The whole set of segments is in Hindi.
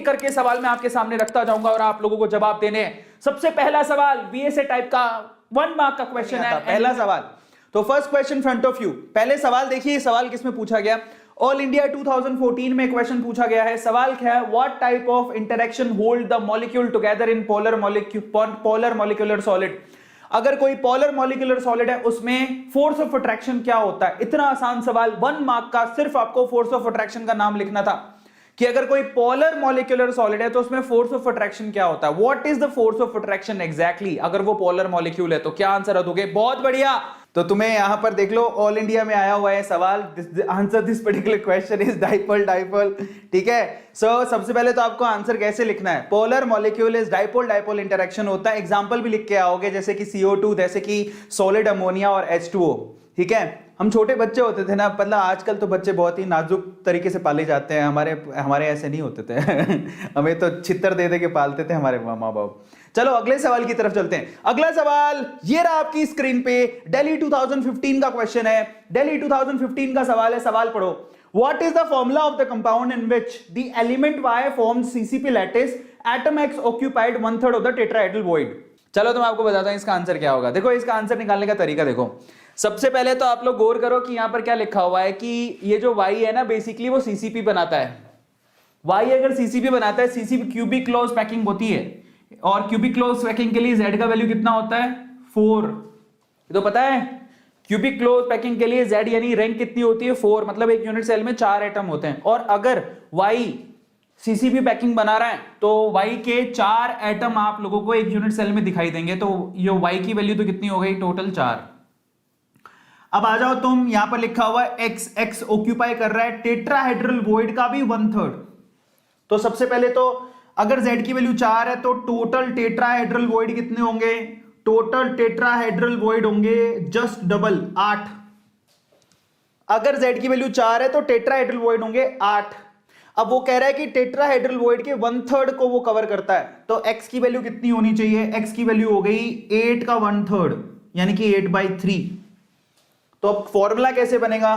एक करके सवाल मैं आपके सामने रखता जाऊंगा और आप लोगों को जवाब देने हैं। सबसे पहला सवाल बीएसए टाइप का 1 मार्क का क्वेश्चन है। पहला सवाल, तो first question front of you. पहले सवाल देखिए, सवाल किसमें पूछा गया, ऑल इंडिया 2014 में क्वेश्चन पूछा गया है। सवाल क्या है, what type of interaction hold the molecule together in polar molecular solid. अगर कोई पोलर मॉलिक्यूलर सॉलिड है उसमें फोर्स ऑफ अट्रैक्शन क्या होता है। इतना आसान सवाल, 1 मार्क का, सिर्फ आपको फोर्स ऑफ अट्रैक्शन का नाम लिखना था कि अगर कोई पोलर मॉलिक्यूलर सॉलिड है तो उसमें फोर्स ऑफ अट्रैक्शन क्या होता है, what is the force of attraction exactly, अगर वो पोलर मॉलिक्यूल है तो क्या आंसर दोगे। बहुत बढ़िया, तो तुम्हें यहां पर देख लो ऑल इंडिया में आया हुआ है सवाल, answer this particular question is dipole dipole. ठीक है, सो सबसे पहले तो आपको आंसर कैसे लिखना है, polar molecule is dipole dipole interaction होता है। एग्जांपल भी लिख के आओगे जैसे कि CO2, जैसे कि सॉलिड अमोनिया और H2O। ठीक है, हम छोटे बच्चे होते थे ना, मतलब आजकल तो बच्चे बहुत ही नाजुक तरीके से पाले जाते हैं, हमारे ऐसे नहीं होते थे हमें तो छितर दे दे के पालते थे हमारे माँ बाप। चलो अगले सवाल की तरफ चलते हैं। अगला सवाल ये रहा आपकी स्क्रीन पे, दिल्ली 2015 का क्वेश्चन है। दिल्ली 2015 का सवाल है, सवाल पढ़ो। What is the formula of the compound in which the element Y forms CCP lattice, atom X occupied 1/3 of the tetrahedral void? चलो तो मैं आपको बताता हूं इसका आंसर क्या होगा। देखो इसका आंसर निकालने का तरीका देखो। सबसे पहले तो आप लोग गौर करो कि यहां पर क्या लिखा हुआ है कि ये जो Y है ना, बेसिकली वो CCP बनाता है। Y अगर CCP बनाता है, CCP क्यूबिक क्लोज पैकिंग होती है, और क्यूबिक क्लोज पैकिंग के लिए Z का वैल्यू कितना होता है, 4। तो पता है क्यूबिक क्लोज पैकिंग के लिए Z यानी रैंक कितनी होती है, 4, मतलब एक यूनिट सेल में 4 एटम होते हैं। और अगर Y CCP पैकिंग बना रहा है तो Y के 4 एटम आप लोगों को एक यूनिट सेल में दिखाई देंगे, तो ये Y की वैल्यू तो कितनी हो गई, टोटल 4। अब आ जाओ तुम, यहां पर लिखा हुआ है X ऑक्यूपाई कर रहा है टेट्राहेड्रल वॉइड का भी 1/3। तो सबसे पहले तो अगर Z की वैल्यू 4 है तो टोटल टेट्राहेड्रल वॉइड कितने होंगे, टोटल टेट्राहेड्रल वॉइड होंगे जस्ट डबल 8। अगर Z की वैल्यू 4 है तो टेट्राहेड्रल वॉइड होंगे 8। अब वो कह रहा है कि टेट्राहेड्रल वॉइड के 1/3 को वो कवर करता है, तो X की वैल्यू कितनी होनी चाहिए, X की वैल्यू हो गई 8 का 1/3 यानी कि 8/3। तो अब फॉर्मूला कैसे बनेगा,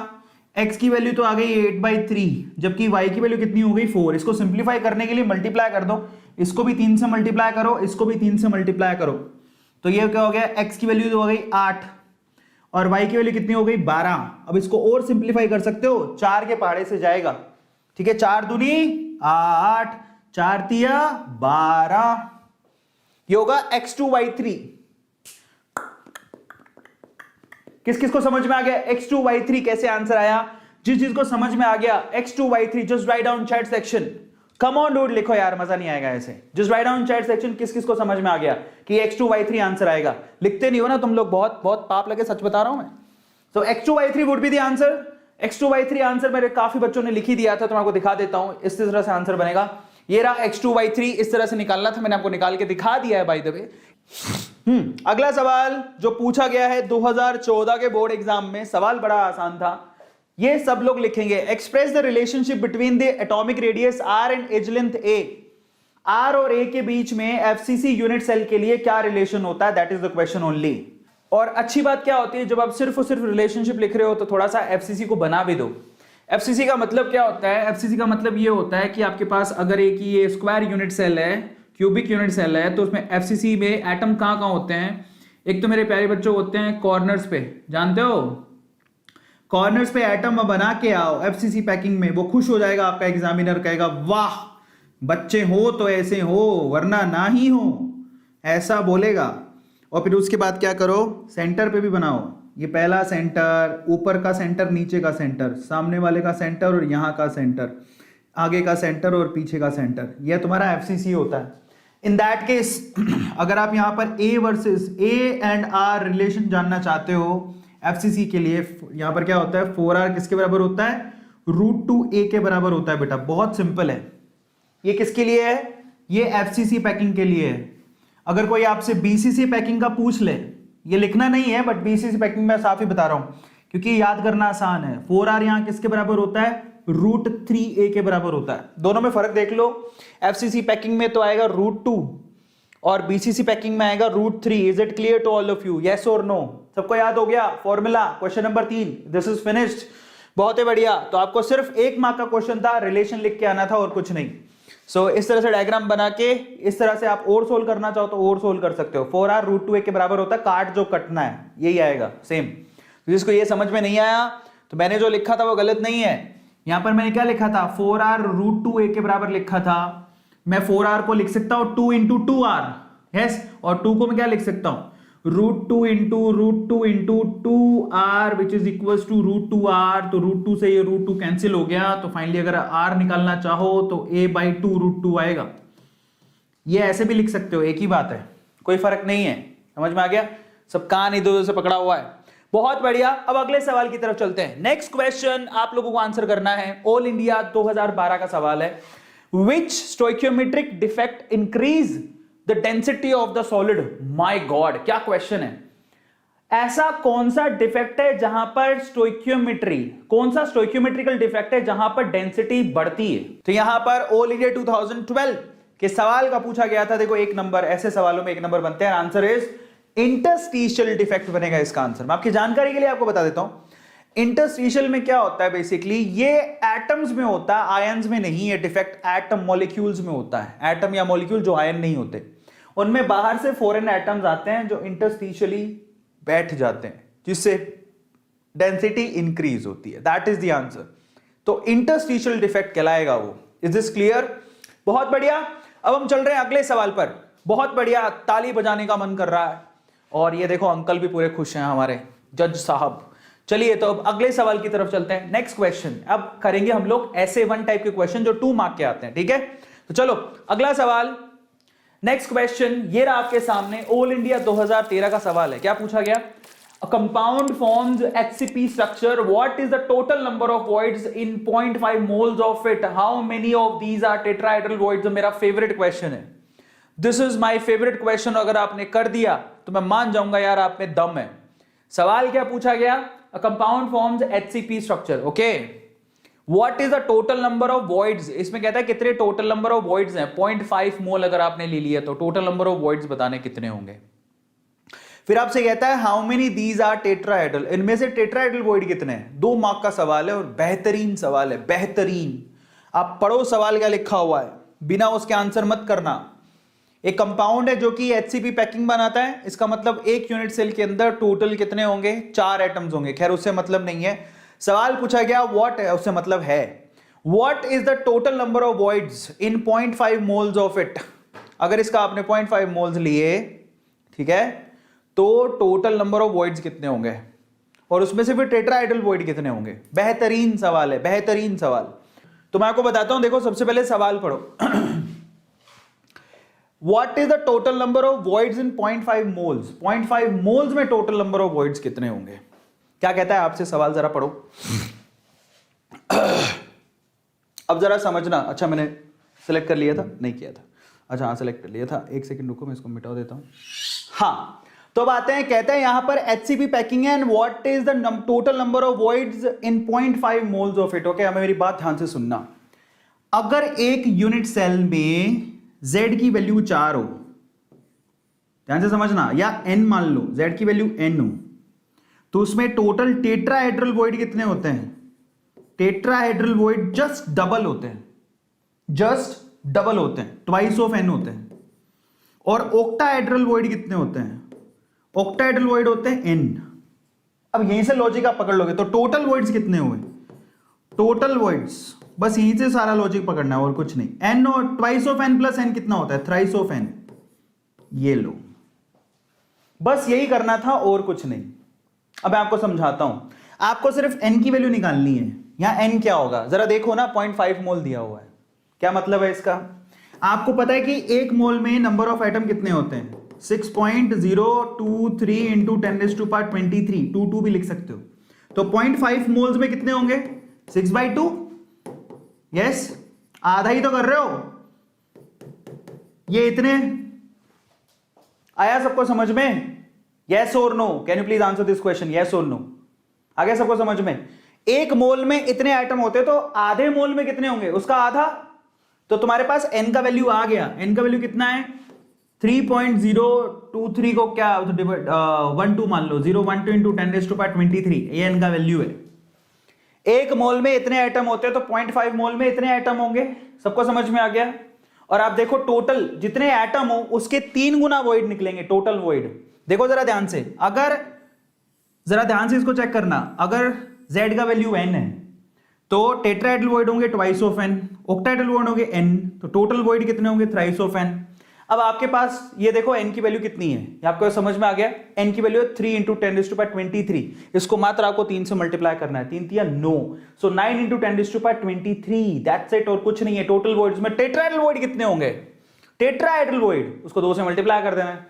x की वैल्यू तो आ गई 8/3, जबकि y की वैल्यू कितनी हो गई 4। इसको सिंप्लीफाई करने के लिए मल्टीप्लाई कर दो, इसको भी 3 से मल्टीप्लाई करो, इसको भी 3 से मल्टीप्लाई करो, तो ये क्या हो गया, x की वैल्यू तो हो गई 8 और y की वैल्यू कितनी हो गई 12। अब इसको और सिंप्लीफाई कर सकते हो, 4 के पहाड़े से जाएगा। ठीक है, 4 दूनी 8, 4 तिया 12, ये होगा x2y3। किस किस को समझ में आ गया x2y3 कैसे आंसर आया, जिस चीज को समझ में आ गया x2y3 just write down chat section. Come on dude लिखो यार, मजा नहीं आएगा ऐसे। Just write down chat section किस किस को समझ में आ गया कि x2y3 आंसर आएगा। लिखते नहीं हो ना तुम लोग, बहुत बहुत पाप लगे, सच बता रहा हूं मैं। तो x2y3 would be the answer. x2y3 answer मेरे काफी बच्चों ने लिखी दिया था, तो मैं आपको दिखा देता हूं। इस तरह से आंसर बनेगा, ये रहा x2y3, इस तरह से निकालना था, मैंने आपको निकाल के दिखा दिया है बाय द वे। अगला सवाल जो पूछा गया है 2014 के बोर्ड एग्जाम में, सवाल बड़ा आसान था, ये सब लोग लिखेंगे। Express the relationship between the atomic radius r and edge length a। r और a के बीच में FCC यूनिट सेल के लिए क्या रिलेशन होता है, that is the question only. और अच्छी बात क्या होती है, जब आप सिर्फ और सिर्फ रिलेशनशिप लिख रहे हो तो थोड़ा सा FCC को बना भी दो। FCC का मतलब क्या होता है, FCC का मतलब ये होता है कि आपके पास अगर एक ये स्क्वायर यूनिट सेल है, क्यूबिक यूनिट सेल है, तो उसमें FCC में एटम कहाँ कहाँ होते हैं। एक तो मेरे प्यारे बच्चों होते हैं कॉर्नर्स पे, जानते हो, कॉर्नर्स पे एटम बना के आओ FCC पैकिंग में, वो खुश हो जाएगा, आपका एग्जामिनर कहेगा वाह बच्चे हो तो ऐसे हो वरना ना ही हो, ऐसा बोलेगा। और फिर उसके बाद क्या करो, सेंटर पे भी बनाओ, ये पहला सेंटर, ऊपर का सेंटर, नीचे का सेंटर, सामने वाले का सेंटर और यहाँ का सेंटर, आगे का सेंटर और पीछे का सेंटर, यह तुम्हारा FCC होता है। इन दैट केस अगर आप यहां पर A versus A and R relation जानना चाहते हो FCC के लिए, यहां पर क्या होता है, 4R किसके बराबर होता है, √2a के बराबर होता है। बेटा बहुत सिंपल है, ये किसके लिए है, ये FCC पैकिंग के लिए है। अगर कोई आपसे BCC पैकिंग का पूछ ले, ये लिखना नहीं है बट BCC पैकिंग में साफ ही बता रहा हूं क्योंकि याद करना आसान है। 4R यहां किसके बराबर होता है, √3a के बराबर होता है। दोनों में फर्क देख लो, FCC पैकिंग में तो आएगा √2 और BCC पैकिंग में आएगा √3। Is it clear to all of you, yes और नो, सबको याद हो गया formula. Question number 3, this is finished. बहुत ही बढ़िया, तो आपको सिर्फ 1 मार्क का क्वेश्चन था, रिलेशन लिख के आना था और कुछ नहीं। सो इस तरह से डायग्राम बना के इस तरह से आप और सोल्व करना चाहो तो और सोल्व कर सकते हो। 4r √2a के बराबर होता है, काट जो कटना है यही आएगा सेम। जिसको ये समझ में नहीं आया तो मैंने जो लिखा था वो गलत नहीं है। यहां पर मैंने क्या लिखा था, 4r √2a के बराबर लिखा था। मैं 4r को लिख सकता हूं 2 × 2r, यस, और 2 को मैं क्या लिख सकता हूं, √2 × 2r which is equals to √2r। तो √2 से ये √2 कैंसिल हो गया, तो फाइनली अगर r निकालना चाहो तो a/2 √2 आएगा। ये ऐसे भी लिख सकते हो, एक ही बात है, कोई फर्क नहीं है। समझ में आ गया? सब कान इधर उधर से पकड़ा हुआ है। बहुत बढ़िया। अब अगले सवाल की तरफ चलते हैं। नेक्स्ट क्वेश्चन आप लोगों को आंसर करना है। ऑल इंडिया 2012 का सवाल है। Which stoichiometric defect increase the density of the solid? My god, क्या क्वेश्चन है। ऐसा कौन सा डिफेक्ट है जहां पर स्टोइकियोमेट्री, कौन सा स्टोइकियोमेट्रिकल डिफेक्ट है जहां पर डेंसिटी बढ़ती है? तो यहां पर ऑल इंडिया 2012 के सवाल का पूछा गया था। देखो, एक नंबर, ऐसे सवालों में एक नंबर बनते हैं। आंसर इज इंटरस्टिशियल डिफेक्ट बनेगा इसका आंसर। मैं आपकी जानकारी के लिए आपको बता देता हूं, इंटरस्टिशियल में क्या होता है बेसिकली, ये एटम्स में होता है, आयंस में नहीं है। डिफेक्ट एटम मॉलिक्यूल्स में होता है। एटम या मॉलिक्यूल जो आयन नहीं होते, उनमें बाहर से फॉरेन एटम्स आते हैं जो इंटरस्टिशियली बैठ जाते हैं, जिससे डेंसिटी इंक्रीज होती है। That is the answer. तो इंटरस्टिशियल डिफेक्ट कहलाएगा वो। Is this clear? बहुत बढ़िया। अब हम चल रहे हैं अगले सवाल पर। बहुत बढ़िया, ताली बजाने का मन कर रहा है। और ये देखो, अंकल भी पूरे खुश हैं हमारे जज साहब। चलिए, तो अब अगले सवाल की तरफ चलते हैं। नेक्स्ट क्वेश्चन अब करेंगे हम लोग ऐसे 1 टाइप के क्वेश्चन जो 2 मार्क के आते हैं, ठीक है? तो चलो अगला सवाल, नेक्स्ट क्वेश्चन ये रहा आपके सामने। ऑल इंडिया 2013 का सवाल है। क्या पूछा गया? A compound forms HCP structure. What is the total number of voids in 0.5 moles of it? How many of these are tetrahedral voids? मेरा फेवरेट क्वेश्चन है। This is my favorite question। अगर आपने कर दिया तो मैं मान जाऊंगा यार आप में दम है। सवाल क्या पूछा गया? A compound forms HCP structure. Okay. What is the total number of voids? इसमें कहता है कितने टोटल नंबर ऑफ voids हैं। 0.5 मोल अगर आपने ले लिया तो टोटल नंबर ऑफ voids बताने कितने होंगे। फिर आपसे कहता है how many these are tetrahedral, इनमें से टेट्राहेड्रल वॉइड कितने हैं। 2 मार्क का सवाल है और बेहतरीन सवाल है, बेहतरीन। आप पढ़ो सवाल क्या लिखा हुआ है, बिना उसके आंसर मत करना। एक कंपाउंड है जो कि एचसीपी पैकिंग बनाता है, इसका मतलब एक यूनिट सेल के अंदर टोटल कितने होंगे? 4 एटम्स होंगे। खैर उससे मतलब नहीं है, सवाल पूछा गया व्हाट है, उससे मतलब है what is the total number of voids in 0.5 moles of it. अगर इसका आपने 0.5 मोल्स लिए, ठीक है, तो टोटल नंबर ऑफ वॉइड्स कितने होंगे, और उसमें से फिर टेट्राहेड्रल वॉइड कितने होंगे। बेहतरीन सवाल है, बेहतरीन सवाल। तो मैं आपको बताता हूं, देखो सबसे पहले सवाल पढ़ो। What is the total number of voids in 0.5 moles. 0.5 moles में टोटल नंबर ऑफ वॉइड्स कितने होंगे? क्या कहता है आपसे सवाल, जरा पढ़ो। अब जरा समझना। अच्छा, मैंने सिलेक्ट कर लिया था, नहीं किया था। अच्छा हाँ, सिलेक्ट कर लिया था। 1 सेकंड रुको, मैं इसको मिटा देता हूं। हाँ, तो अब आते हैं, कहते हैं यहां पर HCP पैकिंग है and what is the total number of voids in 0.5 moles of it. Okay, हमें मेरी बात ध्यान से सुनना। अगर एक यूनिट सेल में Z की वैल्यू 4 हो, ध्यान से समझना, या N मान लो, Z की वैल्यू N हो, तो उसमें टोटल टेट्राहेड्रल वॉइड कितने होते हैं? टेट्राहेड्रल वॉइड जस्ट डबल होते हैं, जस्ट डबल होते हैं, ट्वाइस ऑफ N होते हैं। और ऑक्टाहेड्रल वॉइड कितने होते हैं? ऑक्टाहेड्रल वॉइड होते हैं N। अब यहीं से लॉजिक आप पकड़ लोगे तो टोटल वॉइड्स कितने हुए? टोटल वॉइड्स, बस यहीं से सारा लॉजिक पकड़ना है और कुछ नहीं। N और twice of N plus N कितना होता है? Thrice of N। ये लो, बस यही करना था और कुछ नहीं। अब मैं आपको समझाता हूं, आपको सिर्फ N की वैल्यू निकालनी है। यहां N क्या होगा जरा देखो ना, 0.5 मोल दिया हुआ है। क्या मतलब है इसका? आपको पता है कि 1 मोल में नंबर ऑफ एटम कितने होते हैं? 6.023 इंटू 10⁻23, 22 भी लिख सकते हो। तो 0.5 मोल्स में कितने होंगे? 6/2। यस, आधा ही तो कर रहे हो। ये इतने आया सबको समझ में? यस और no? Can you please answer this question, yes और नो? आ गया सबको समझ में? 1 मोल में इतने आइटम होते तो आधे मोल में कितने होंगे? उसका आधा। तो तुम्हारे पास N का वैल्यू आ गया। N का वैल्यू कितना है? 3.023 को क्या 12 मान लो, 012 इंटू 10⁻23, ये N का वैल्यू है। 1 मोल में इतने आइटम होते हैं तो 0.5 मोल में इतने आइटम होंगे। सबको समझ में आ गया? और आप देखो टोटल जितने एटम हो उसके 3 गुना वॉइड निकलेंगे, टोटल वॉइड। देखो जरा ध्यान से, अगर जरा ध्यान से इसको चेक करना, अगर z का वैल्यू n है तो टेट्राहेड्रल वॉइड होंगे twice of n, octahedral void होंगे n, तो टोटल वॉइड कितने होंगे थ्राइस ऑफ n। अब आपके पास ये देखो n की वैल्यू कितनी है, ये आपको समझ में आ गया, n की वैल्यू है 3 इंटू 10⁻23, इसको मात्र आपको 3 से मल्टीप्लाई करना है, 3 3 9, सो 9 इंटू 10⁻23, दैट्स इट, और कुछ नहीं है। टोटल वॉइड्स में टेट्राहेड्रल वॉइड कितने होंगे, टेट्राहेड्रल वॉइड उसको 2 से मल्टीप्लाई कर देना है,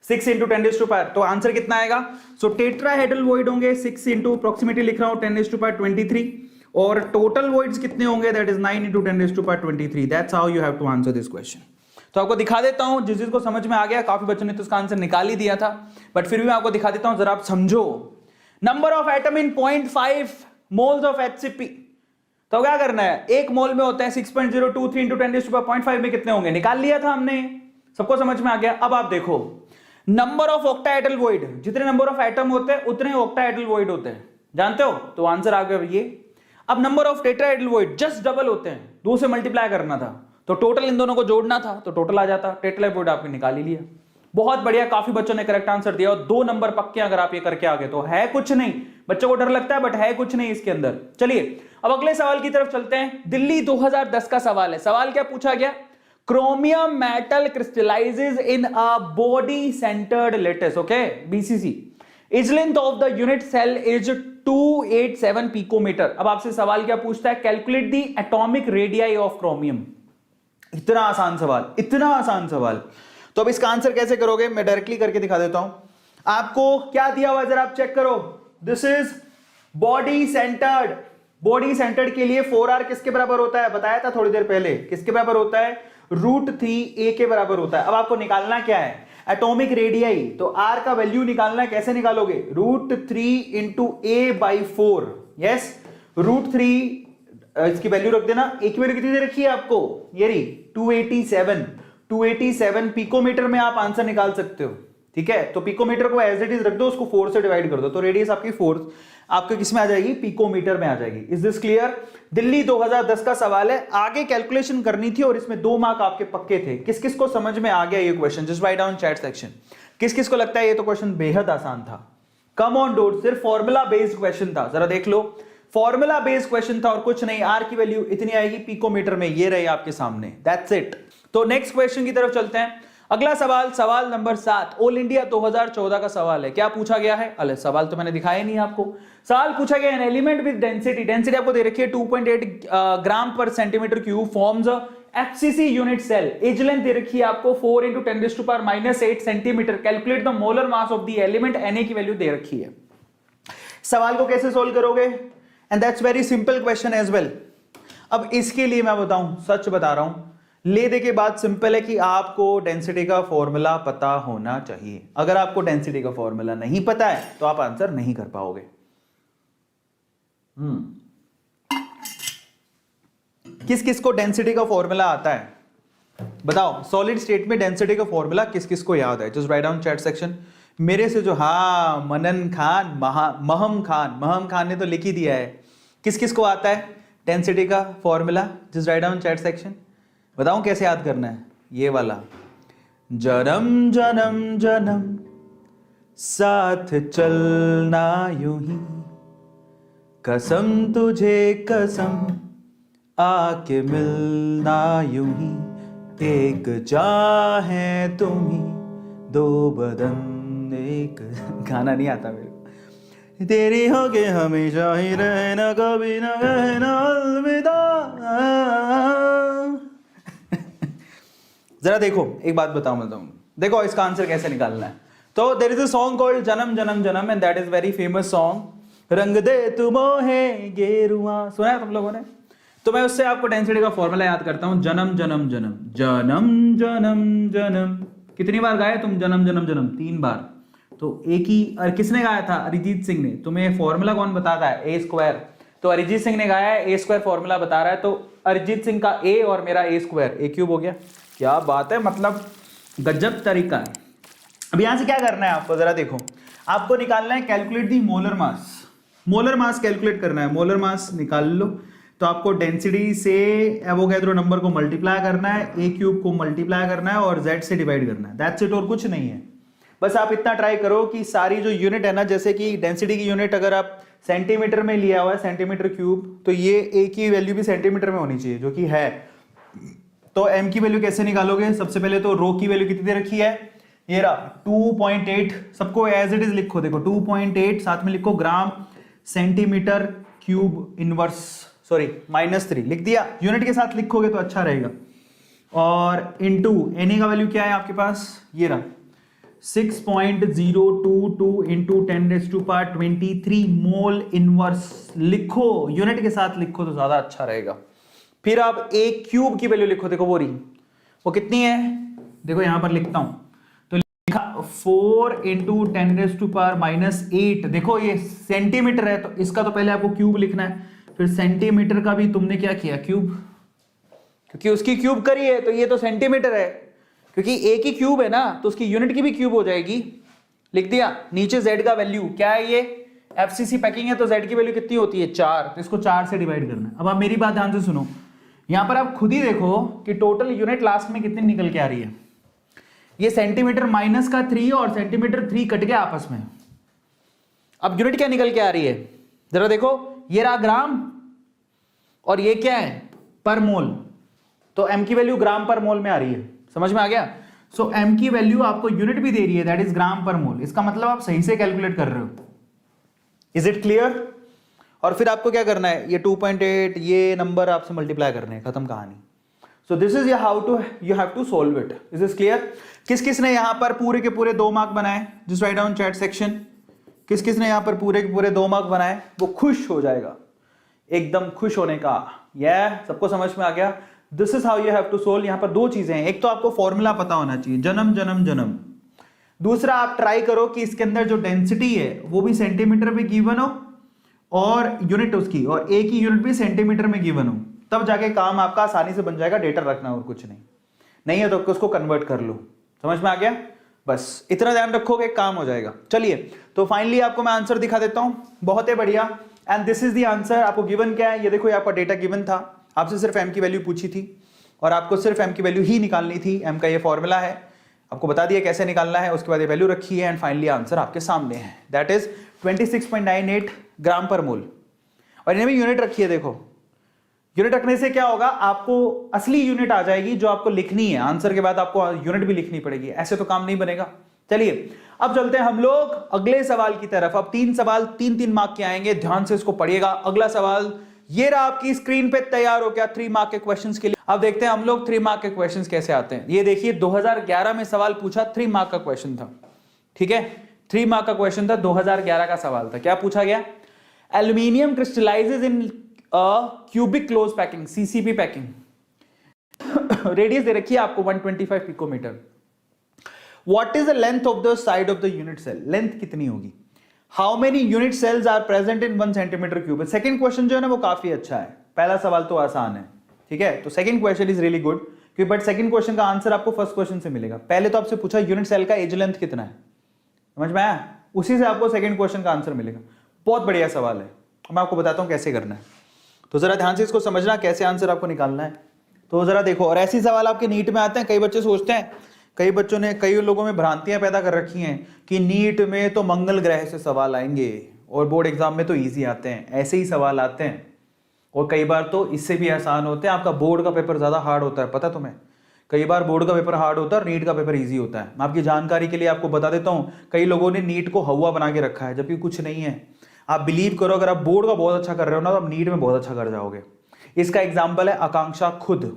6 इंटू 10⁻, तो आंसर कितना आएगा, सो टेट्राहेड्रल वॉइड होंगे 6 इंटू अप्रोक्सीमेटली लिख रहा हूं 10⁻23, और टोटल वॉइड्स कितने होंगे, that is 9 into 10⁻23, that's how you have to answer this question. तो आपको दिखा देता हूं, जिस जिसको समझ में आ गया, काफी बच्चों ने तो इसका आंसर निकाल ही दिया था, बट फिर भी मैं आपको दिखा देता हूं, जरा आप समझो। Number of atom in 0.5 moles of HCP, तो क्या करना है, एक मोल में होता है 6.023 इंटू 10⁻0.5 में कितने होंगे, निकाल लिया था हमने, सबको समझ में आ गया। अब आप देखो नंबर ऑफ ऑक्टाहेड्रल वॉइड, जितने नंबर ऑफ एटम होते हैं उतने ऑक्टाहेड्रल वॉइड होते हैं, जानते हो, तो आंसर आ गया ये। अब number of tetrahedral void just double होते हैं, 2 से मल्टीप्लाई करना था, तो टोटल इन दोनों को जोड़ना था, तो टोटल आ जाता, टेट्राहेड्रल वॉइड आपने निकाल ही लिया। बहुत बढ़िया, काफी बच्चों ने करेक्ट आंसर दिया, और 2 नंबर पक्के अगर आप ये करके आ गए तो है कुछ नहीं, बच्चों को डर लगता है बट है कुछ नहीं इसके अंदर। चलिए अब अगले सवाल की तरफ चलते हैं। दिल्ली 2010 का सवाल है, सवाल क्या पूछा गया, chromium metal crystallizes in a body centered lattice, okay, BCC, age length of the unit cell is 287 picometer। अब आपसे सवाल क्या पूछता है, calculate the atomic radii of chromium. इतना आसान सवाल, इतना आसान सवाल। तो अब इसका आंसर कैसे करोगे, मैं डायरेक्टली करके दिखा देता हूं। आपको क्या दिया हुआ जरा आप चेक करो, this is body centred. Body centred के लिए 4r किसके बराबर होता है, बताया था थोड़ी देर पहले, किसके बराबर होता है, √3a के बराबर होता है। अब आपको निकालना क्या है, एटॉमिक रेडियाई, तो r का वैल्यू निकालना है, कैसे निकालोगे, √3 इंटू a/4, यस, √3 इसकी वैल्यू रख देना, a की वैल्यू कितनी दे रखी है आपको, ये रही 287 पिकोमीटर में आप आंसर निकाल सकते हो, ठीक है। तो पिकोमीटर को एज इट इज रख दो, उसको 4 से डिवाइड कर दो, तो रेडियस आपकी 4 आपके किस में आ जाएगी, पिकोमीटर में आ जाएगी। Is this clear. दिल्ली 2010 का सवाल है, आगे कैलकुलेशन करनी थी और इसमें 2 मार्क आपके पक्के थे। किस किस को समझ में आ गया ये question, just write down chat section. किस किस को लगता है ये तो क्वेश्चन बेहद आसान था, कम ऑन डोट, सिर्फ फॉर्मूला बेस्ड क्वेश्चन था, जरा देख लो, फॉर्मूला बेस्ड क्वेश्चन था और कुछ नहीं। आर की वैल्यू इतनी आएगी पिकोमीटर में, ये रही आपके सामने, दैट्स इट। तो नेक्स्ट क्वेश्चन की तरफ चलते हैं। अगला सवाल, सवाल नंबर 7, ऑल इंडिया 2014 का सवाल है। क्या पूछा गया है, अरे सवाल तो मैंने दिखाया नहीं आपको। सवाल पूछा गया है, एलिमेंट विद डेंसिटी, डेंसिटी आपको दे रखी है 2.8 ग्राम पर centimetre cube, forms FCC unit cell, edge length दे रखी है आपको 4 into 10⁻⁻8 centimetre, calculate the molar mass of the element, Na की वैल्यू दे रखी है। सवाल को कैसे सोल्व करोगे, and that's very simple question as well. अब इसके लिए मैं बताऊं, सच बता रहा हूं, ले दे के बाद सिंपल है कि आपको डेंसिटी का फॉर्मूला पता होना चाहिए। अगर आपको डेंसिटी का फॉर्मूला नहीं पता है तो आप आंसर नहीं कर पाओगे। किस किस को डेंसिटी का फॉर्मूला आता है, बताओ। सॉलिड स्टेट में डेंसिटी का फॉर्मूला किस किस को याद है, just write down chat section. मेरे से जो, हाँ, मनन खान, महम खान ने तो लिख ही दिया है। किस किस को आता है डेंसिटी का formula, just write down chat section. बताऊं कैसे याद करना है, ये वाला, जन्म जन्म जन्म साथ चलना यूं ही, कसम तुझे कसम आके मिलना यूं ही, एक जान है तुम ही, 2 बदन एक, गाना नहीं आता मेरे को, तेरी होके हमेशा ही रहना, कभी ना कहना अलविदा। जरा देखो, एक बात बताऊं मैं तुम, देखो इसका आंसर कैसे निकालना है। तो there is a song called Janam Janam Janam and that is very famous song, रंग दे तू मोहे गेरुआ, सुना है तुम लोगों ने। तो मैं उससे आपको डेंसिटी का फॉर्मूला याद करता हूं, जनम जनम जनम जनम जनम जनम, कितनी बार गाए तुम जनम जनम जनम, 3 बार। तो एक ही, और किसने गाया था, अरिजीत सिंह ने। तुम्हें फॉर्मूला कौन बताता है, A², तो अरिजीत सिंह ने गाया है, A² फॉर्मूला बता रहा है, तो अरिजीत सिंह का A और मेरा A², A³ हो गया। क्या बात है, मतलब गजब तरीका है। अब यहां से क्या करना है आपको, जरा देखो, आपको निकालना है calculate the molar mass. Molar mass calculate करना है, मोलर मास निकाल लो। तो आपको डेंसिटी से एवोगैड्रो नंबर को मल्टीप्लाई करना है, ए क्यूब को मल्टीप्लाई करना है और जेड से डिवाइड करना है, दैट्स इट, और कुछ नहीं है। बस आप इतना ट्राई करो कि सारी जो यूनिट है ना, जैसे कि डेंसिटी की यूनिट अगर आप सेंटीमीटर में लिया हुआ है, सेंटीमीटर क्यूब, तो ये ए की वैल्यू भी सेंटीमीटर में होनी चाहिए, जो कि है। तो एम की वैल्यू कैसे निकालोगे? सबसे पहले तो रो की वैल्यू कितनी दे रखी है, ये रहा 2.8, सबको एज इट इज लिखो, देखो 2.8 साथ में लिखो gram centimetre cube inverse, sorry -3 लिख दिया, यूनिट के साथ लिखोगे तो अच्छा रहेगा। और इनटू Na का वैल्यू क्या है आपके पास, ये रहा 6.022 इंटू 10⁻23 मोल इनवर्स, लिखो यूनिट के साथ लिखो तो ज्यादा अच्छा रहेगा। फिर आप ए क्यूब की वैल्यू लिखो, देखो वो रही, वो कितनी है, देखो यहां पर लिखता हूं, तो लिखा 4 इंटू 10⁻⁸, देखो ये सेंटीमीटर है तो इसका तो पहले आपको क्यूब लिखना है, फिर सेंटीमीटर का भी तुमने क्या किया, क्यूब, क्योंकि उसकी क्यूब करी है तो ये तो सेंटीमीटर है, क्योंकि ए की क्यूब है ना तो उसकी यूनिट की भी क्यूब हो जाएगी, लिख दिया। नीचे जेड का वैल्यू क्या है, ये एफसीसी पैकिंग है तो जेड की वैल्यू कितनी होती है, 4, तो इसको 4 से डिवाइड करना है। अब आप मेरी बात ध्यान से सुनो, यहां पर आप खुद ही देखो कि टोटल यूनिट लास्ट में कितनी निकल के आ रही है, ये सेंटीमीटर माइनस का 3 और सेंटीमीटर 3 कट गया आपस में, अब यूनिट क्या निकल के आ रही है, जरा देखो, ये रहा ग्राम और ये क्या है, पर मोल, तो एम की वैल्यू ग्राम पर मोल में आ रही है, समझ में आ गया। सो एम की वैल्यू आपको यूनिट भी दे रही है, दैट इज ग्राम पर मोल, इसका मतलब आप सही से कैलकुलेट कर रहे हो। Is it clear? और फिर आपको क्या करना है, ये 2.8 ये नंबर आपसे मल्टीप्लाई करने हैं, खत्म कहानी। So this is how to you have to solve it. Is this clear? किस किस ने यहां पर पूरे के पूरे 2 मार्क बनाए, just write down chat section, किस किस ने यहां पर पूरे के पूरे 2 मार्क बनाए, वो खुश हो जाएगा, एकदम खुश होने का, यह सबको समझ में आ गया। This is how you have to solve. यहां पर 2 चीजें हैं, एक तो आपको फॉर्मूला पता होना चाहिए, जन्म जन्म जन्म, दूसरा आप ट्राई करो कि इसके अंदर जो डेंसिटी है वो भी सेंटीमीटर में गिवन हो और यूनिट उसकी, और ए की यूनिट भी सेंटीमीटर में गिवन हो, तब जाके काम आपका आसानी से बन जाएगा, डेटा रखना और कुछ नहीं, नहीं है तो उसको कन्वर्ट कर लो। समझ में आ गया? बस इतना ध्यान रखोगे काम हो जाएगा। चलिए तो फाइनली आपको मैं आंसर दिखा देता हूं, बहुत ही बढ़िया, and this is the answer. आपको गिवन क्या है, ये देखो, ये आपका डेटा गिवन था, आपसे सिर्फ एम की वैल्यू पूछी थी और आपको सिर्फ एम की वैल्यू ही निकालनी थी, एम का ये फॉर्मूला है, आपको बता दिया कैसे निकालना है, उसके बाद ये वैल्यू रखी है एंड फाइनली आंसर आपके सामने है, दैट इज 26.98 ग्राम पर मोल। और इन्हें भी यूनिट रखी है, देखो यूनिट रखने से क्या होगा, आपको असली यूनिट आ जाएगी जो आपको लिखनी है, आंसर के बाद आपको यूनिट भी लिखनी पड़ेगी, ऐसे तो काम नहीं बनेगा। चलिए अब चलते हैं हम लोग अगले सवाल की तरफ। अब 3 सवाल 3-3 मार्क के आएंगे, ध्यान से इसको पढ़िएगा। अगला सवाल ये रहा, आपकी स्क्रीन पे तैयार हो गया 3 मार्क के क्वेश्चंस के लिए। अब देखते हैं हम लोग 3 मार्क के क्वेश्चंस कैसे आते हैं। ये देखिए 2011 में सवाल पूछा, 3 मार्क का क्वेश्चन था, ठीक है, 3 मार्क का क्वेश्चन था, 2011 का सवाल था। क्या पूछा गया, aluminium crystallises in cubic close packing, CCP packing, radius दे रखी है आपको 125 picometre. What is the length of the side of the unit cell, length कितनी होगी, how many unit cells are present in 1 centimetre cube. Second question जो है ना वो काफी अच्छा है, पहला सवाल तो आसान है, ठीक है, तो second question is really good, क्योंकि बट सेकंड क्वेश्चन का आंसर आपको फर्स्ट क्वेश्चन से मिलेगा। पहले तो आपसे पूछा यूनिट सेल का एज लेंथ कितना है, समझ में आया, उसी से आपको सेकंड क्वेश्चन का आंसर मिलेगा। बहुत बढ़िया सवाल है, मैं आपको बताता हूं कैसे करना है, तो जरा ध्यान से इसको समझना, कैसे आंसर आपको निकालना है। तो जरा देखो, और ऐसे सवाल आपके नीट में आते हैं, कई बच्चे सोचते हैं, कई बच्चों ने, कई लोगों में भ्रांतियां पैदा कर रखी हैं कि नीट में तो मंगल ग्रह से सवाल आएंगे और बोर्ड एग्जाम में तो इजी आते हैं, ऐसे ही सवाल आते हैं, और कई बार तो इससे भी आसान होते हैं। आपका बोर्ड का पेपर ज्यादा हार्ड होता है, पता तुम्हें, कई बार बोर्ड का पेपर हार्ड होता है और नीट का पेपर इजी होता है। मैं आपकी जानकारी के लिए आपको बता देता हूं, कई लोगों ने नीट को हवा बना के रखा है, जबकि कुछ नहीं है। आप बिलीव करो, अगर आप बोर्ड का बहुत अच्छा कर रहे हो ना तो आप नीट में बहुत अच्छा कर जाओगे। इसका एग्जाम्पल है आकांक्षा खुद।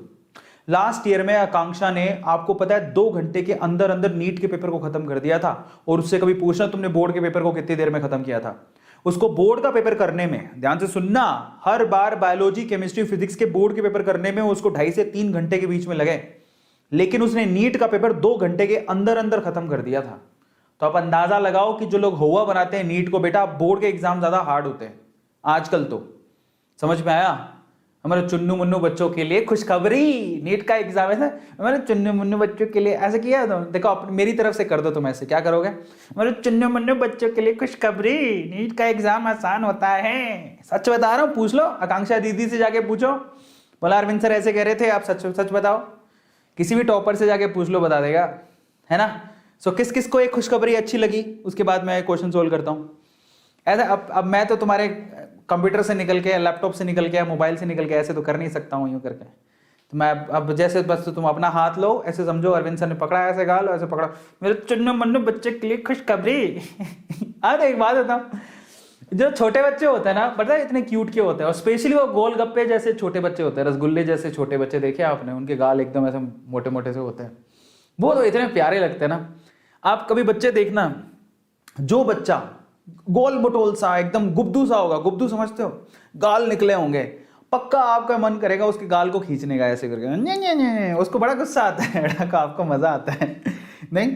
लास्ट ईयर में आकांक्षा ने, आपको पता है, 2 घंटे के अंदर अंदर नीट के पेपर को खत्म कर दिया था, और उससे कभी पूछना तुमने बोर्ड के पेपर को कितनी देर में खत्म किया था। उसको बोर्ड का पेपर करने में, ध्यान से सुनना, हर बार बायोलॉजी, केमिस्ट्री, फिजिक्स के बोर्ड के पेपर करने में उसको 2.5 से 3 घंटे के बीच में लगे, लेकिन उसने नीट का पेपर 2 घंटे के अंदर अंदर खत्म कर दिया था। तो आप अंदाजा लगाओ कि जो लोग हुआ बनाते हैं नीट को, बेटा बोर्ड के एग्जाम ज्यादा हार्ड होते हैं आजकल, तो समझ में आया। हमारे चुन्नू मुन्नू बच्चों के लिए खुशखबरी, नीट का एग्जाम है ना, हमारे चुन्नू मुन्नू बच्चों के लिए, ऐसे किया तो देखो मेरी तरफ से कर दो तुम, ऐसे क्या करोगे, हमारे चुन्नू मुन्नू बच्चों के लिए खुशखबरी, नीट का एग्जाम आसान होता है। सच बता रहा हूँ, पूछ लो आकांक्षा दीदी से जाके पूछो, बोला अरविंद सर ऐसे कह रहे थे, आप सच सच बताओ, किसी भी टॉपर से जाके पूछ लो, बता देगा, है ना। सो किस किस को एक खुशखबरी अच्छी लगी, उसके बाद मैं क्वेश्चन सोल्व करता हूँ। ऐसा अब मैं तो तुम्हारे कंप्यूटर से निकल के, लैपटॉप से निकल के, मोबाइल से निकल के ऐसे तो कर नहीं सकता हूँ यूँ करके। तो मैं अब जैसे बस तो तुम अपना हाथ लो, ऐसे समझो अरविंद सर ने पकड़ा, ऐसे गाल ऐसे पकड़ा, मेरे चुन्नू मुन्नू बच्चे के लिए खुशखबरी। एक बात बताऊँ, जो छोटे बच्चे होते हैं ना, पता है इतने क्यूट क्यों होते हैं, और स्पेशली वो गोलगप्पे जैसे छोटे बच्चे होते हैं, रसगुल्ले जैसे छोटे बच्चे देखे आपने, उनके गाल एकदम ऐसे मोटे मोटे से होते हैं, वो तो इतने प्यारे लगते हैं ना। आप कभी बच्चे देखना, जो बच्चा गोल मटोल सा एकदम गुब्दू सा होगा, गुब्दू समझते हो, गाल निकले होंगे, पक्का आपका मन करेगा उसके गाल को खींचने का, ऐसे करके ने, उसको बड़ा गुस्सा आता है, आपको मजा आता है नहीं।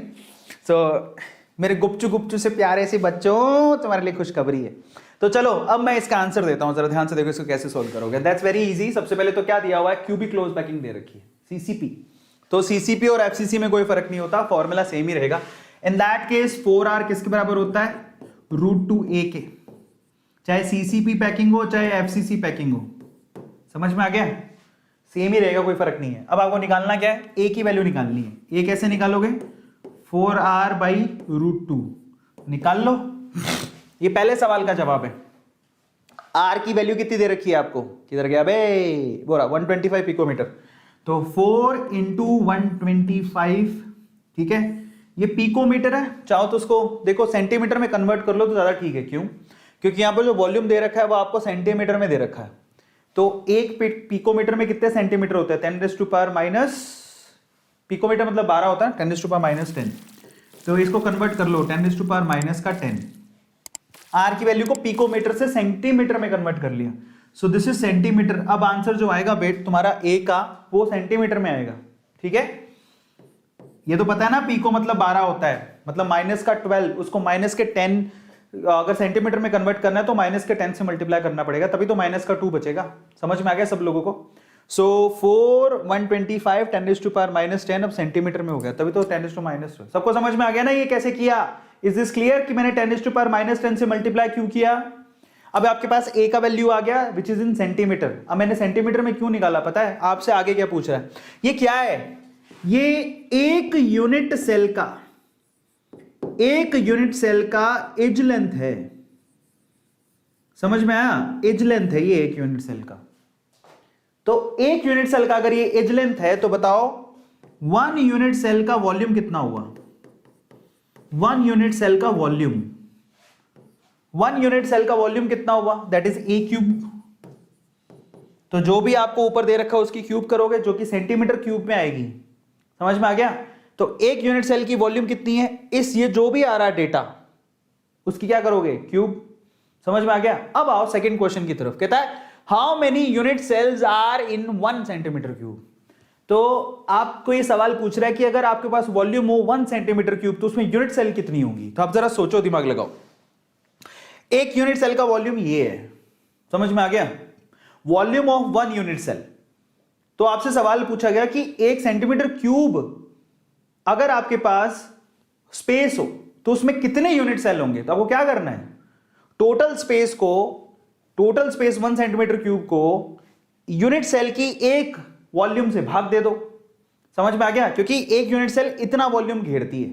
सो मेरे गुपचू से प्यारे से बच्चों, तुम्हारे लिए खुशखबरी है। तो चलो अब मैं इसका आंसर देता हूं, जरा ध्यान से देखो इसको कैसे सोल्व करोगे। That's very easy. सबसे पहले तो क्या दिया हुआ है, क्यूबी क्लोज पैकिंग दे रखी है, सीसीपी। तो सीसीपी और एफसीसी में कोई फर्क नहीं होता, फॉर्मूला सेम ही रहेगा। इन दैट केस 4R किसके बराबर होता है, √2a के, चाहे सीसीपी पैकिंग हो चाहे एफसीसी पैकिंग हो। समझ में आ गया, सेम ही रहेगा, कोई फर्क नहीं है। अब आपको निकालना क्या है, a की वैल्यू निकालनी है। a कैसे निकालोगे, 4R/√2 निकाल लो। ये पहले सवाल का जवाब है। r की वैल्यू कितनी दे रखी है आपको, किधर गया बे, बोरा 125 पिकोमीटर, तो 4 × 125, ठीक है। ये पिकोमीटर है, चाहो तो उसको देखो सेंटीमीटर में कन्वर्ट कर लो तो ज्यादा ठीक है। क्यों, क्योंकि यहां पर जो वॉल्यूम दे रखा है वो आपको सेंटीमीटर में दे रखा है। तो एक पिकोमीटर में कितने सेंटीमीटर होते हैं, 10⁻⁻, पिकोमीटर मतलब 12 होता है, 10⁻⁻10। तो इसको कन्वर्ट कर लो 10⁻⁻10। आर की वैल्यू को पिकोमीटर से सेंटीमीटर में कन्वर्ट कर लिया, सो दिस इज सेंटीमीटर। अब आंसर जो आएगा बेट तुम्हारा ए का, वो सेंटीमीटर में आएगा, ठीक है। ये तो पता है ना, पिको मतलब 12 होता है, मतलब माइनस का 12, उसको माइनस के 10 अगर सेंटीमीटर में कन्वर्ट करना है तो माइनस के 10 से मल्टीप्लाई करना पड़ेगा, तभी तो माइनस का 2 बचेगा। समझ में आ गया सब लोगों को। सो 4 125 10⁻⁻10 अब सेंटीमीटर में हो गया, तभी तो 10⁻⁻। सबको समझ में आ गया ना ये कैसे किया। इज दिस क्लियर कि मैंने 10⁻⁻10 से मल्टीप्लाई क्यों किया। अब आपके पास a का वैल्यू आ गया विच इज इन सेंटीमीटर। अब मैंने सेंटीमीटर में क्यों निकाला पता है, आपसे आगे क्या पूछ रहा है, ये क्या है, ये एक यूनिट सेल का एज लेंथ है। समझ में आया, एज लेंथ है ये एक यूनिट सेल का। तो एक यूनिट सेल का अगर ये एज लेंथ है तो बताओ 1 यूनिट सेल का वॉल्यूम कितना हुआ। 1 यूनिट सेल का वॉल्यूम, 1 यूनिट सेल का वॉल्यूम कितना हुआ, दैट इज a क्यूब। तो जो भी आपको ऊपर दे रखा है उसकी क्यूब करोगे, जो कि सेंटीमीटर क्यूब में आएगी। समझ में आ गया। तो एक यूनिट सेल की वॉल्यूम कितनी है, इस ये जो भी आ रहा है डेटा उसकी क्या करोगे, क्यूब। समझ में आ गया। अब आओ सेकंड क्वेश्चन की तरफ, कहता है how many unit cells are in 1 centimetre cube. तो आपको ये सवाल पूछ रहा है कि अगर आपके पास वॉल्यूम हो 1 सेंटीमीटर क्यूब तो उसमें यूनिट सेल कितनी होंगी। तो आप जरा सोचो, दिमाग लगाओ। एक यूनिट सेल का वॉल्यूम ये है, समझ में आ गया, वॉल्यूम ऑफ 1 यूनिट सेल। तो आपसे सवाल पूछा गया कि 1 सेंटीमीटर क्यूब अगर आपके पास स्पेस हो तो उसमें कितने यूनिट सेल होंगे। तो आपको क्या करना है, टोटल स्पेस 1 सेंटीमीटर क्यूब को यूनिट सेल की एक वॉल्यूम से भाग दे दो। समझ में आ गया, क्योंकि एक यूनिट सेल इतना वॉल्यूम घेरती है।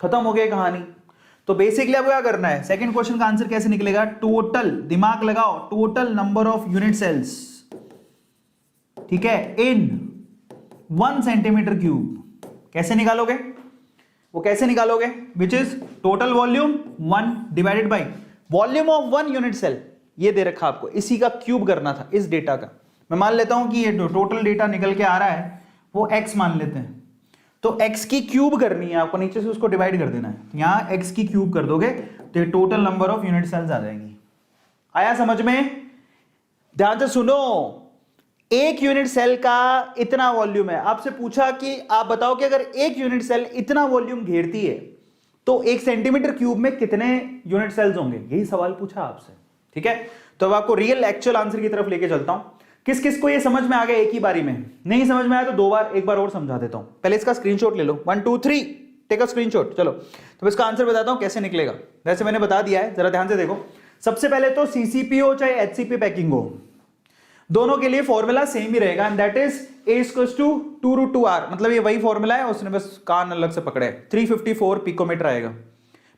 खत्म हो गई कहानी। तो बेसिकली आपको क्या करना है, सेकंड क्वेश्चन का आंसर कैसे निकलेगा, टोटल, दिमाग लगाओ, total number of unit cells, ठीक है, इन 1 सेंटीमीटर क्यूब। कैसे निकालोगे, वो कैसे निकालोगे, which is total volume 1 divided by volume of 1 unit cell. ये दे रखा आपको, इसी का क्यूब करना था, इस डेटा का। मैं मान लेता हूं कि ये टोटल डेटा निकल के आ रहा है वो x मान लेते हैं, तो x की क्यूब करनी है आपको, नीचे से उसको डिवाइड कर देना है। यहां x की क्यूब कर दोगे तो total number of unit cells आ जाएंगी। आया समझ में, ध्यान से सुनो। एक यूनिट सेल का इतना वॉल्यूम है, आपसे पूछा कि आप बताओ कि अगर एक यूनिट सेल इतना वॉल्यूम घेरती है तो 1 सेंटीमीटर क्यूब में कितने यूनिट सेल्स होंगे, यही सवाल पूछा आपसे, ठीक है। तो अब आपको रियल एक्चुअल आंसर की तरफ लेके चलता हूं। किस किस को ये समझ में आ गया एक ही बारी में? नहीं समझ में आया तो दो बार, एक बार और समझा देता हूं। पहले इसका स्क्रीनशॉट ले लो, 1 2 3 टेक अ स्क्रीनशॉट। चलो तो इसका आंसर बताता हूं कैसे निकलेगा। वैसे मैंने बता दिया है, जरा ध्यान से देखो। सबसे पहले तो सीसीपी हो चाहे एचसीपी पैकिंग हो, दोनों के लिए फॉर्मूला सेम ही रहेगा, and that is A equals to 2√2R। मतलब ये वही फॉर्मूला है, उसने बस कान अलग से पकड़े। 354 पिकोमीटर आएगा,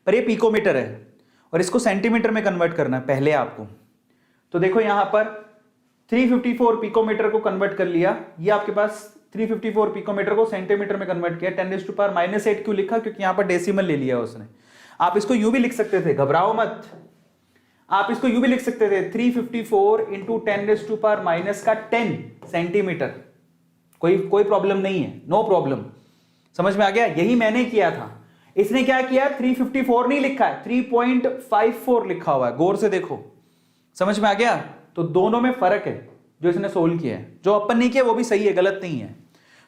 पर ये पिकोमीटर है और इसको सेंटीमीटर में कन्वर्ट करना है पहले आपको। तो देखो यहां पर 354 पिकोमीटर को कन्वर्ट कर लिया, ये आपके पास 354 पिकोमीटर को सेंटीमीटर में कन्वर्ट किया। 10⁻⁻8 क्यों लिखा? क्योंकि यहां पर डेसिमल ले लिया उसने। आप इसको यूं भी लिख सकते थे, घबराओ मत, आप इसको यूं भी लिख सकते थे 354 इंटू 10⁻10 सेंटीमीटर। कोई प्रॉब्लम नहीं है, नो प्रॉब्लम। समझ में आ गया? यही मैंने किया था। इसने क्या किया? 354 नहीं लिखा है, 3.54 लिखा हुआ है, गौर से देखो। समझ में आ गया? तो दोनों में फर्क है जो इसने सोल्व किया है। जो अपन नहीं किया वो भी सही है, गलत नहीं है।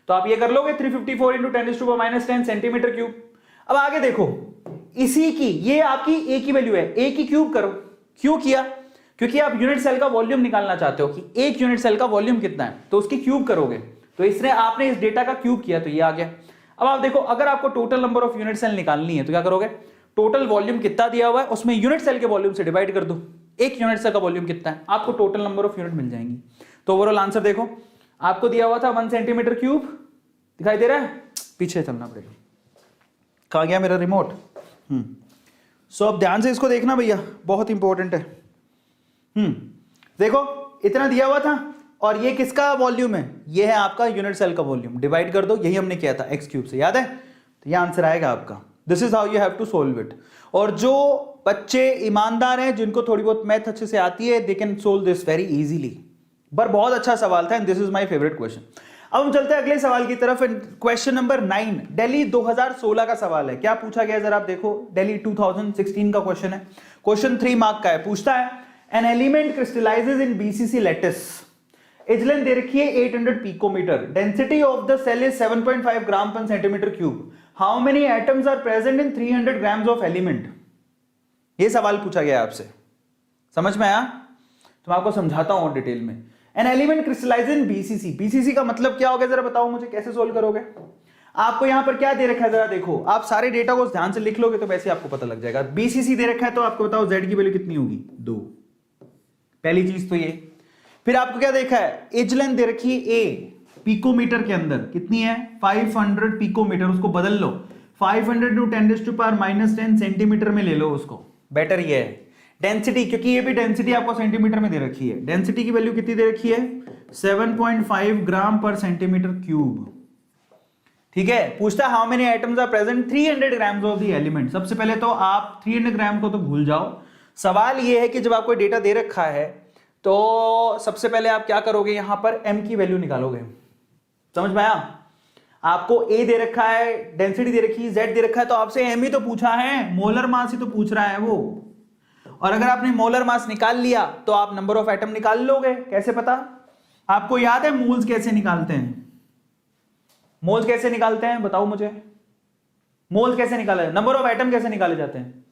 तो आप ये कर लोगे 354 इंटू 10⁻10 सेंटीमीटर क्यूब। अब आगे देखो, इसी की ये आपकी ए की वैल्यू है, ए की क्यूब करो। क्यों किया? क्योंकि आप यूनिट सेल का वॉल्यूम निकालना चाहते हो कि एक यूनिट सेल का वॉल्यूम कितना है, तो उसकी क्यूब करोगे। तो इसने आपने इस डेटा का क्यूब किया तो ये आ गया। अब आप देखो, अगर आपको total number of unit cell निकालनी है तो क्या करोगे? टोटल वॉल्यूम कितना दिया हुआ है उसमें यूनिट सेल के वॉल्यूम से डिवाइड कर दो। एक यूनिट सेल का वॉल्यूम कितना है, आपको टोटल नंबर ऑफ यूनिट मिल जाएंगी। तो ओवरऑल आंसर देखो, आपको दिया हुआ था 1 सेंटीमीटर क्यूब, दिखाई दे रहा है? पीछे चलना पड़ेगा, कहां गया मेरा रिमोट? सो अब ध्यान से इसको देखना भैया, बहुत इंपॉर्टेंट है। देखो इतना दिया हुआ था और ये किसका वॉल्यूम है? ये है आपका यूनिट सेल का वॉल्यूम। डिवाइड कर दो, यही हमने किया था x क्यूब से, याद है? तो ये आंसर आएगा आपका। This is how you have to solve it. और जो बच्चे ईमानदार हैं, जिनको थोड़ी बहुत मैथ अच्छे से आती है, they can solve this very easily. पर बहुत अच्छा सवाल था and this is my favourite question. अब हम चलते हैं अगले सवाल की तरफ। क्वेश्चन नंबर 9 दिल्ली 2016 का सवाल है। क्या पूछा गया जरा आप देखो, दिल्ली 2016 का क्वेश्चन है। क्वेश्चन 3 मार्क का है। पूछता है an element crystallises in BCC lattice, edge length दे रखी है 800 picometre, density of the cell is 7.5 gram पर centimetre cube, how many atoms are present in 300 grams of element. ये सवाल पूछा गया आपसे, समझ में आया? तो मैं आपको समझाता हूं डिटेल में। An element crystallise in BCC, BCC का मतलब क्या हो गया जरा बताओ मुझे, कैसे सोल्व करोगे? आपको यहां पर क्या दे रखा है जरा देखो, आप सारे डेटा को ध्यान से लिख लोगे तो वैसे आपको पता लग जाएगा। बीसीसी दे रखा है तो आपको बताओ z की वैल्यू कितनी होगी? 2। पहली चीज तो ये। फिर आपको क्या देखा है? एज लेंथ दे रखी है a पिकोमीटर के अंदर, कितनी है? 500 पिकोमीटर। उसको बदल लो, 500 टू 10⁻10 सेंटीमीटर में ले लो उसको, बेटर ये है। डेंसिटी, क्योंकि ये भी डेंसिटी आपको सेंटीमीटर में दे रखी है, डेंसिटी की वैल्यू कितनी दे रखी है? 7.5 ग्राम पर सेंटीमीटर क्यूब। ठीक है। पूछता है how many atoms are present 300 grams of the element. सबसे पहले तो आप 300 ग्राम को तो भूल जाओ। सवाल ये है कि जब आपको डेटा दे रखा है तो सबसे पहले आप क्या करोगे, यहां पर m की वैल्यू निकालोगे। समझ में आया? आपको a दे रखा है, डेंसिटी दे रखी है, z दे रखा है, तो आपसे m ही तो पूछा है, मोलर मास ही तो पूछ रहा है वो। और अगर आपने मोलर मास निकाल लिया तो आप नंबर ऑफ एटम निकाल लोगे। कैसे पता? आपको याद है मोल्स कैसे निकालते हैं? मोल्स कैसे निकालते हैं बताओ मुझे, मोल्स कैसे निकाले, नंबर ऑफ एटम कैसे निकाले जाते हैं?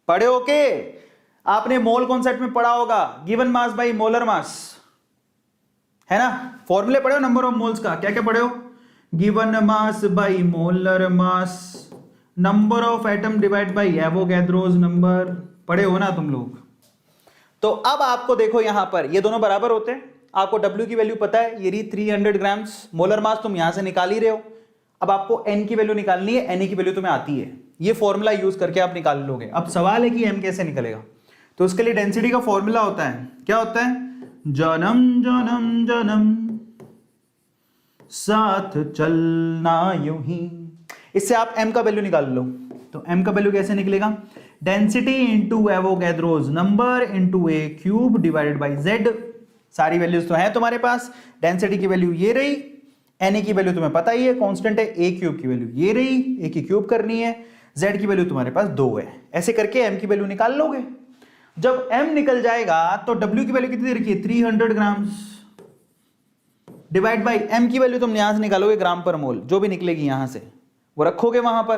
पढ़े हो के? आपने मोल कॉन्सेप्ट में पढ़ा होगा, given mass by molar mass, है ना? फॉर्मूले पढ़े हो नंबर ऑफ मोल्स का? क्या क्या पढ़े हो? Given mass by molar mass, number of atom divide by Avogadro's number, पढ़े हो ना तुम लोग? तो अब आपको देखो यहां पर ये दोनों बराबर होते हैं। आपको W की वैल्यू पता है, ये रही 300 ग्राम्स, मोलर मास तुम यहां से निकाल ही रहे हो। अब आपको N की वैल्यू निकालनी है, Na की वैल्यू तुम्हें आती है, ये फॉर्मूला यूज करके आप निकाल लोगे। अब सवाल है कि M कैसे निकलेगा, तो उसके लिए डेंसिटी का फॉर्मूला होता है, क्या होता है? जन्म जन्म जन्म साथ चलना यूं ही। इससे आप M का वैल्यू निकाल लो। तो M का वैल्यू कैसे निकलेगा? Density into Avogadro's number into A cube divided by Z। सारी वैल्यूज तो हैं तुम्हारे पास। डेंसिटी की वैल्यू ये रही, Na की वैल्यू तुम्हें पता ही है, कांस्टेंट है। ए क्यूब की वैल्यू ये रही, ए की क्यूब करनी है। Z की वैल्यू तुम्हारे पास 2 है। ऐसे करके M की वैल्यू निकाल लोगे। जब M निकल जाएगा तो W की वैल्यू कितनी रखी है? 300 ग्राम्स डिवाइड बाई M की वैल्यू तुम यहां से निकालोगे ग्राम पर मोल, जो भी निकलेगी यहां से वो रखोगे वहां पर।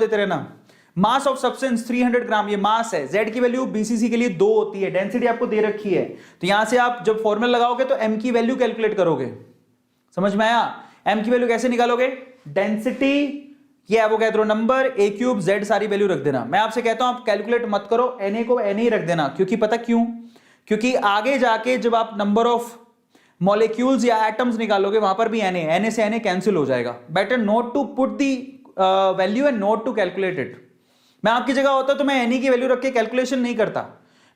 देते रहना। मास ऑफ सब्सटेंस 300 ग्राम, ये मास है। Z की वैल्यू BCC के लिए 2 होती है, डेंसिटी आपको दे रखी है, तो यहां से आप जब फॉर्मूला लगाओगे तो M की वैल्यू कैलकुलेट करोगे। समझ में आया? M की वैल्यू कैसे निकालोगे? डेंसिटी, ये Avogadro number, A cube, Z सारी वैल्यू रख देना। मैं आपसे कहता हूं आप कैलकुलेट मत करो, Na को Na ही रख देना, क्योंकि पता क्यों? क्योंकि आगे जाके जब आप नंबर ऑफ मॉलिक्यूल्स या एटम्स निकालोगे वहां पर भी Na से Na कैंसिल हो जाएगा। Better not to put the value and not to calculate it. मैं आपकी जगह होता तो मैं Na की वैल्यू रख के कैलकुलेशन नहीं करता,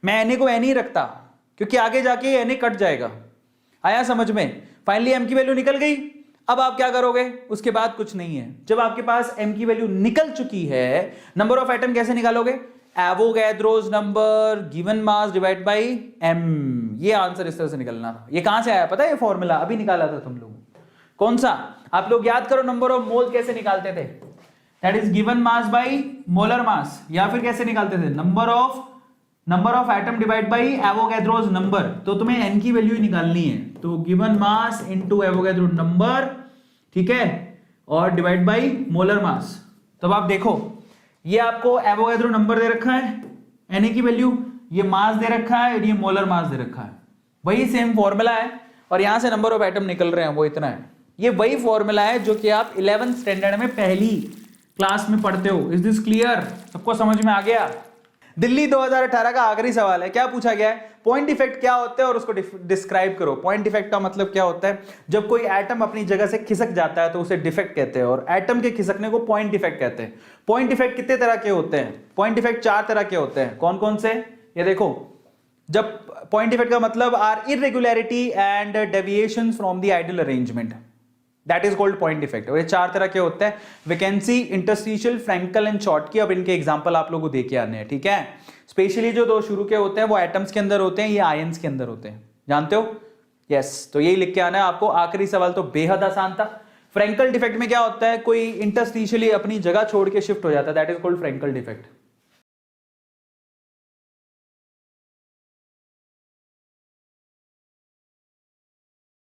मैं Na को Na ही रखता, क्योंकि आगे जाके Na कट जाएगा। आया समझ में? फाइनली M की वैल्यू निकल गई। अब आप क्या करोगे? उसके बाद कुछ नहीं है। जब आपके पास M की वैल्यू निकल चुकी है, नंबर ऑफ एटम कैसे निकालोगे? Avogadro's number given mass divide by M। ये आंसर इस तरह से निकलना था। ये कहां से आया पता है? ये फॉर्मूला अभी निकाला था तुम लोगों। कौन सा? आप लोग याद करो, नंबर ऑफ मोल कैसे निकालते थे? That is given mass by molar mass, या फिर कैसे निकालते थे? Number of atom divide by Avogadro's number. तो तुम्हें n की वैल्यू ही निकालनी है, तो given mass into Avogadro number, ठीक है, और डिवाइड बाय मोलर मास। तो अब आप देखो, ये आपको एवोगैड्रो नंबर दे रखा है, Na की वैल्यू, ये मास दे रखा है और ये मोलर मास दे रखा है। वही सेम फॉर्मूला है और यहां से नंबर ऑफ एटम निकल रहे हैं, वो इतना है। ये वही फॉर्मूला है जो कि आप 11th स्टैंडर्ड में पहली क्लास में पढ़ते हो। Is this clear? सबको समझ में आ गया? दिल्ली 2018 का आखिरी सवाल है। क्या पूछा गया है? पॉइंट इफेक्ट क्या होता है और उसको डिस्क्राइब करो। पॉइंट इफेक्ट का मतलब क्या होता है? जब कोई एटम अपनी जगह से खिसक जाता है तो उसे डिफेक्ट कहते हैं, और एटम के खिसकने को पॉइंट इफेक्ट कहते हैं। पॉइंट इफेक्ट कितने तरह के होते हैं? पॉइंट इफेक्ट 4 तरह के होते हैं। कौन कौन से? ये देखो, जब पॉइंट इफेक्ट का मतलब are irregularity and deviation from the ideal arrangement, that is called point effect. और ये 4 तरह के होते हैं, vacancy, interstitial, Frenkel and Schottky. अब इनके एग्जांपल आप लोगों को देके आने हैं, ठीक है। स्पेशली जो 2 शुरू के होते हैं वो एटम्स के अंदर होते हैं, ये आयंस के अंदर होते हैं, जानते हो? यस, तो यही लिख के आना है आपको। आखिरी सवाल तो बेहद आसान था। फ्रैंकल डिफेक्ट में क्या होता है? कोई इंटरस्टिशियली अपनी जगह छोड़ के शिफ्ट हो जाता है, that is called Frenkel defect.